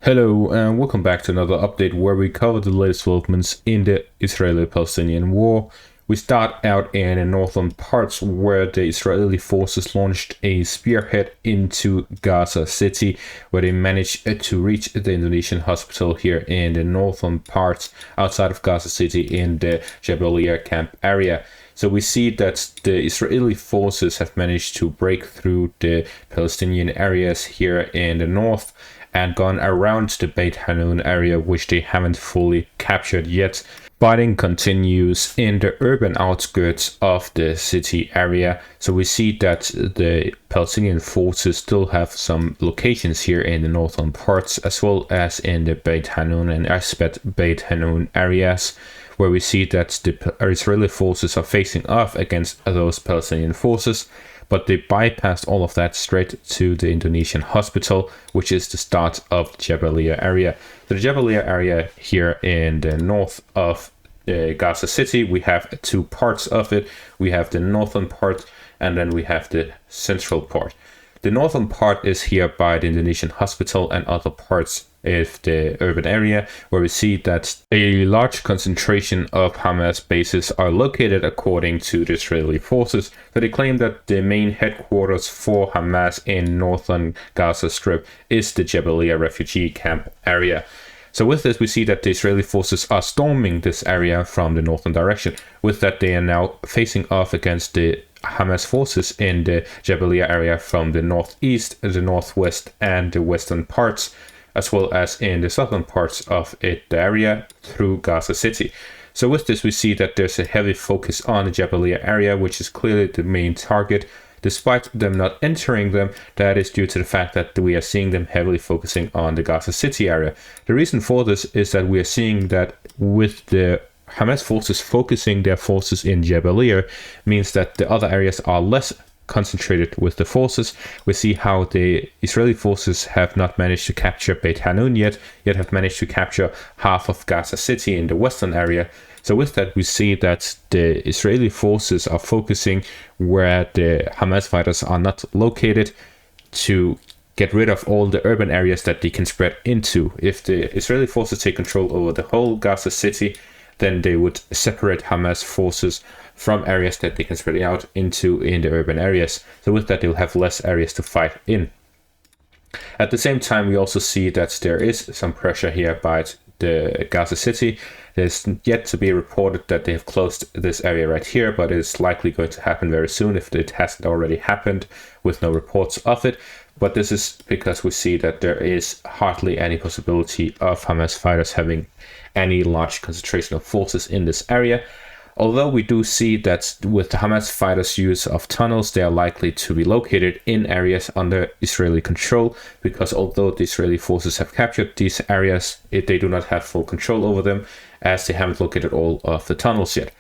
Hello and welcome back to another update where we cover the latest developments in the Israeli-Palestinian war. We start out in the northern parts where the Israeli forces launched a spearhead into Gaza City, where they managed to reach the Indonesian hospital here in the northern parts outside of Gaza City in the Jabalia camp area. So we see that the Israeli forces have managed to break through the Palestinian areas here in the north and gone around the Beit Hanun area, which they haven't fully captured yet. Fighting continues in the urban outskirts of the city area. So we see that the Palestinian forces still have some locations here in the northern parts, as well as in the Beit Hanun and Asbet Beit Hanun areas, where we see that the Israeli forces are facing off against those Palestinian forces. But they bypassed all of that straight to the Indonesian hospital, which is the start of the Jabalia area. The Jabalia area here in the north of Gaza City, we have two parts of it. We have the northern part and then we have the central part. The northern part is here by the Indonesian hospital, and other parts of the urban area, where we see that a large concentration of Hamas bases are located according to the Israeli forces. So they claim that the main headquarters for Hamas in northern Gaza Strip is the Jabalia refugee camp area. So with this, we see that the Israeli forces are storming this area from the northern direction. With that, they are now facing off against the Hamas forces in the Jabalia area from the northeast, the northwest, and the western parts, as well as in the southern parts of the area through Gaza City. So with this, we see that there's a heavy focus on the Jabalia area, which is clearly the main target. Despite them not entering them, that is due to the fact that we are seeing them heavily focusing on the Gaza City area. The reason for this is that we are seeing that with the Hamas forces focusing their forces in Jabalia means that the other areas are less concentrated with the forces. We see how the Israeli forces have not managed to capture Beit Hanun yet have managed to capture half of Gaza City in the western area. So with that, we see that the Israeli forces are focusing where the Hamas fighters are not located to get rid of all the urban areas that they can spread into. If the Israeli forces take control over the whole Gaza City, then they would separate Hamas forces from areas that they can spread out into in the urban areas. So with that, they'll have less areas to fight in. At the same time, we also see that there is some pressure here by the Gaza City. There's yet to be reported that they have closed this area right here, but it's likely going to happen very soon if it hasn't already happened, with no reports of it. But this is because we see that there is hardly any possibility of Hamas fighters having any large concentration of forces in this area. Although we do see that with the Hamas fighters' use of tunnels, they are likely to be located in areas under Israeli control, because although the Israeli forces have captured these areas, they do not have full control over them, as they haven't located all of the tunnels yet.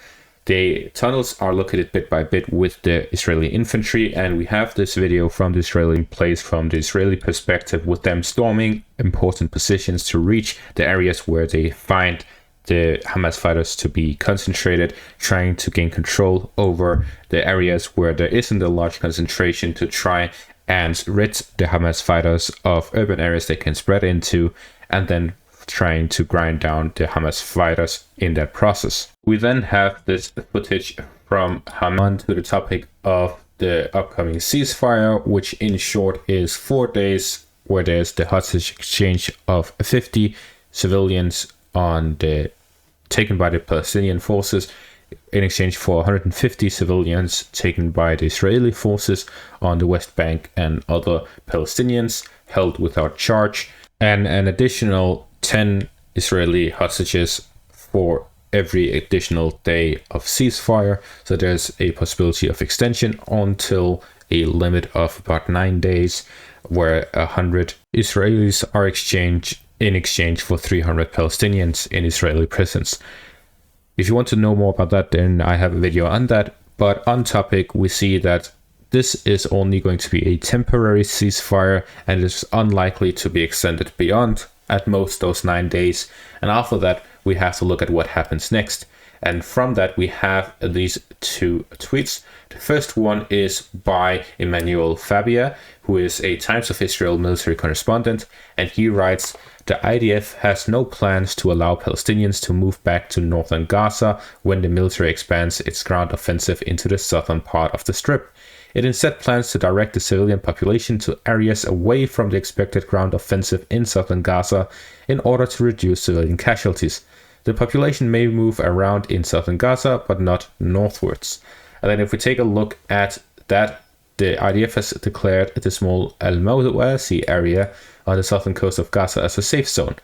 The tunnels are located bit by bit with the Israeli infantry, and we have this video from the Israeli place from the Israeli perspective, with them storming important positions to reach the areas where they find the Hamas fighters to be concentrated, trying to gain control over the areas where there isn't a large concentration to try and rid the Hamas fighters of urban areas they can spread into, and then trying to grind down the Hamas fighters in that process. We then have this footage from Hamas to the topic of the upcoming ceasefire, which in short is 4 days where there's the hostage exchange of 50 civilians taken by the Palestinian forces in exchange for 150 civilians taken by the Israeli forces on the West Bank, and other Palestinians held without charge, and an additional 10 Israeli hostages for every additional day of ceasefire. So there's a possibility of extension until a limit of about 9 days, where 100 Israelis are exchanged in exchange for 300 Palestinians in Israeli prisons. If you want to know more about that, then I have a video on that. But on topic, we see that this is only going to be a temporary ceasefire, and it is unlikely to be extended beyond at most those 9 days. And after that, we have to look at what happens next. And from that, we have these two tweets. The first one is by Emmanuel Fabia, who is a Times of Israel military correspondent. And he writes, The IDF has no plans to allow Palestinians to move back to northern Gaza when the military expands its ground offensive into the southern part of the Strip. It instead plans to direct the civilian population to areas away from the expected ground offensive in southern Gaza in order to reduce civilian casualties. The population may move around in southern Gaza, but not northwards. And then if we take a look at that, the IDF has declared the small Al-Mawasi area on the southern coast of Gaza as a safe zone.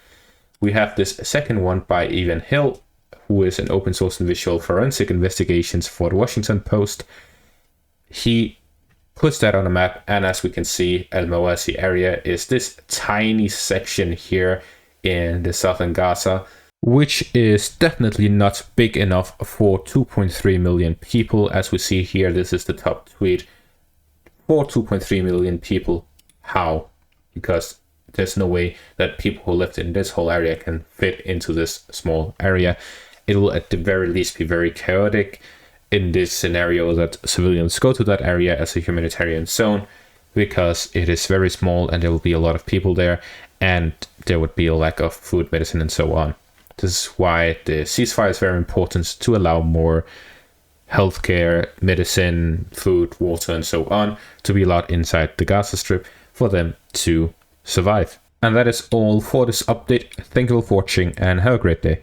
We have this second one by Evan Hill, who is an open source and visual forensic investigations for the Washington Post. He puts that on a map, and as we can see, Al-Mawasi area is this tiny section here in the southern Gaza, which is definitely not big enough for 2.3 million people. As we see here, this is the top tweet. For 2.3 million people, how? Because there's no way that people who lived in this whole area can fit into this small area. It will at the very least be very chaotic in this scenario that civilians go to that area as a humanitarian zone, because it is very small and there will be a lot of people there, and there would be a lack of food, medicine, and so on. This is why the ceasefire is very important, to allow more healthcare, medicine, food, water, and so on to be allowed inside the Gaza Strip for them to survive. And that is all for this update. Thank you all for watching and have a great day.